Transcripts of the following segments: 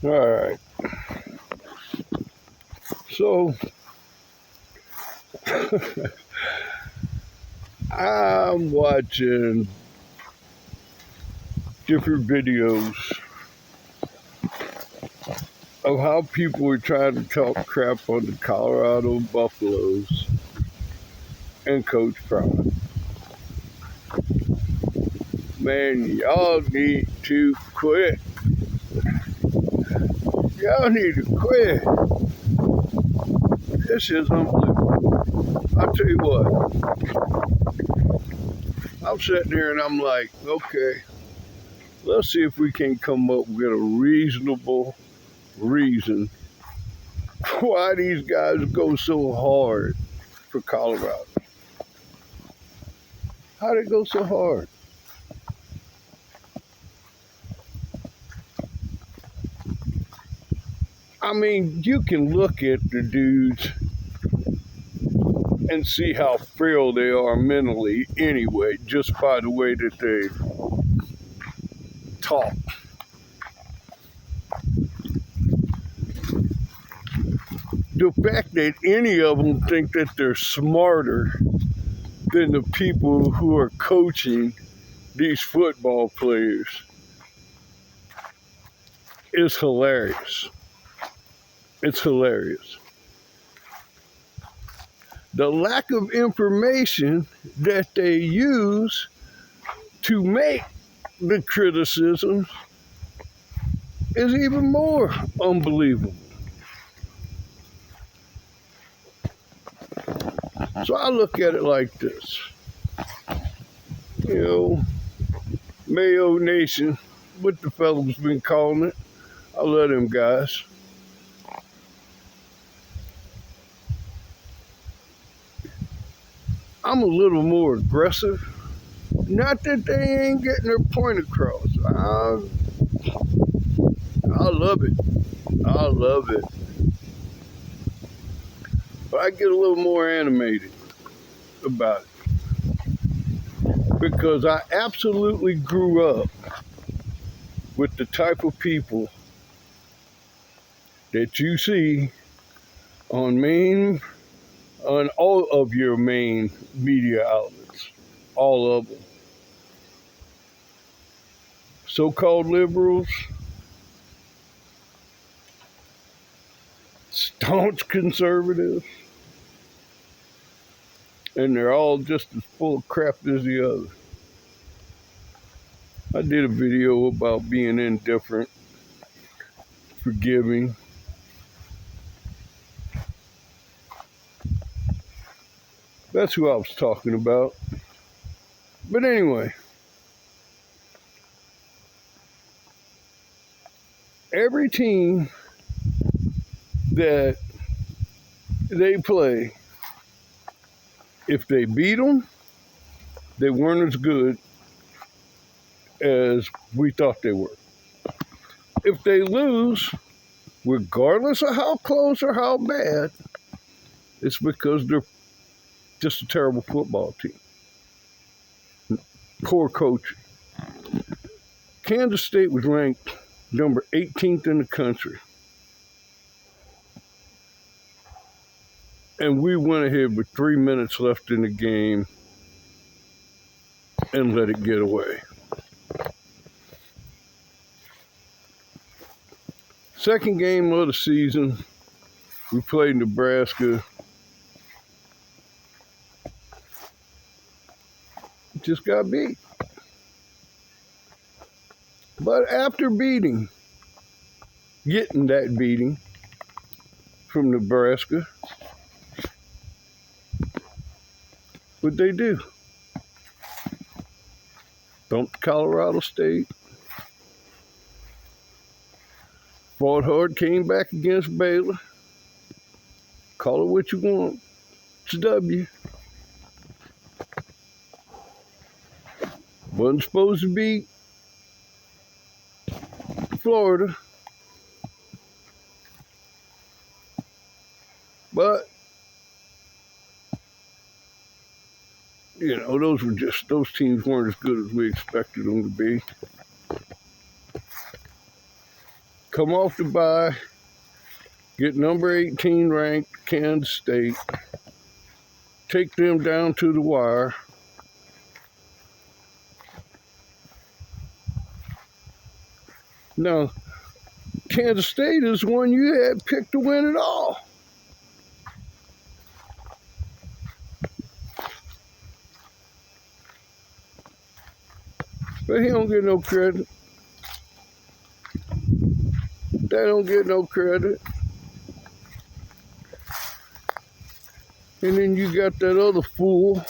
All right. So I'm watching different videos of how people were trying to talk crap on the Colorado Buffaloes and Coach Prime. Man, y'all need to quit. Y'all need to quit. This is unbelievable. I'll tell you what. I'm sitting there and I'm like, okay, let's see if we can come up with a reasonable reason why these guys go so hard for Colorado. How'd it go so hard? I mean, you can look at the dudes and see how frail they are mentally anyway, just by the way that they talk. The fact that any of them think that they're smarter than the people who are coaching these football players is hilarious. It's hilarious. The lack of information that they use to make the criticism is even more unbelievable. So I look at it like this. You know, Mayo Nation, what the fellas been calling it. I love them guys. I'm a little more aggressive. Not that they ain't getting their point across. I love it. I love it. But I get a little more animated about it. Because I absolutely grew up with the type of people that you see on all of your main media outlets. All of them. So-called liberals, staunch conservatives, and they're all just as full of crap as the other. I did a video about being indifferent, forgiving. That's who I was talking about. But anyway, every team that they play, if they beat them, they weren't as good as we thought they were. If they lose, regardless of how close or how bad, it's because they're just a terrible football team. Poor coaching. Kansas State was ranked number 18th in the country. And we went ahead with 3 minutes left in the game and let it get away. Second game of the season, we played Nebraska. Just got beat. But after getting that beating from Nebraska, what'd they do? Thumped Colorado State. Fought hard, came back against Baylor. Call it what you want. It's a W. Wasn't supposed to beat Florida. But, you know, those teams weren't as good as we expected them to be. come off the bye, get number 18 ranked Kansas State, take them down to the wire. Now, Kansas State is one you had picked to win it all. But he don't get no credit. They don't get no credit. And then you got that other fool.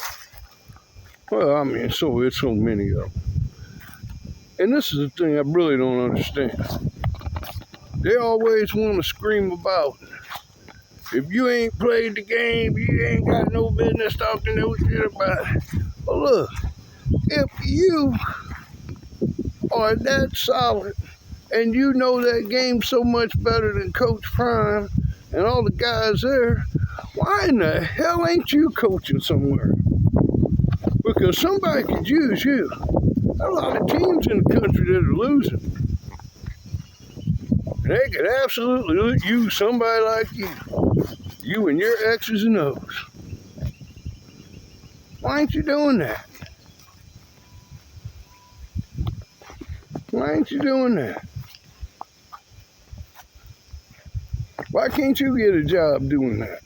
Well, I mean, so it's so many of them. And this is the thing I really don't understand. They always want to scream about, if you ain't played the game, you ain't got no business talking no shit about it. Well, look, if you are that solid and you know that game so much better than Coach Prime and all the guys there, why in the hell ain't you coaching somewhere? Because somebody could use you. There are a lot of teams in the country that are losing. They could absolutely use somebody like you. You and your X's and O's. Why ain't you doing that? Why ain't you doing that? Why can't you get a job doing that?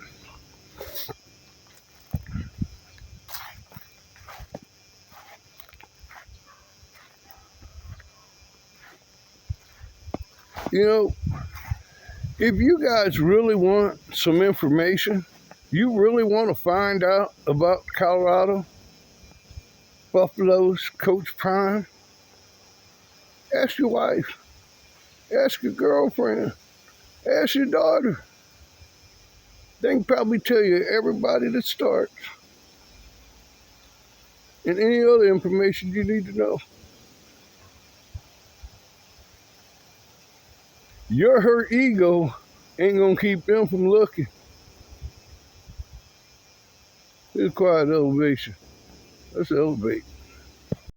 You know, if you guys really want some information, you really want to find out about Colorado, Buffalo's Coach Prime, ask your wife, ask your girlfriend, ask your daughter. They can probably tell you everybody that starts and any other information you need to know. Your hurt ego ain't gonna keep them from looking. It's quiet elevation. Let's elevate.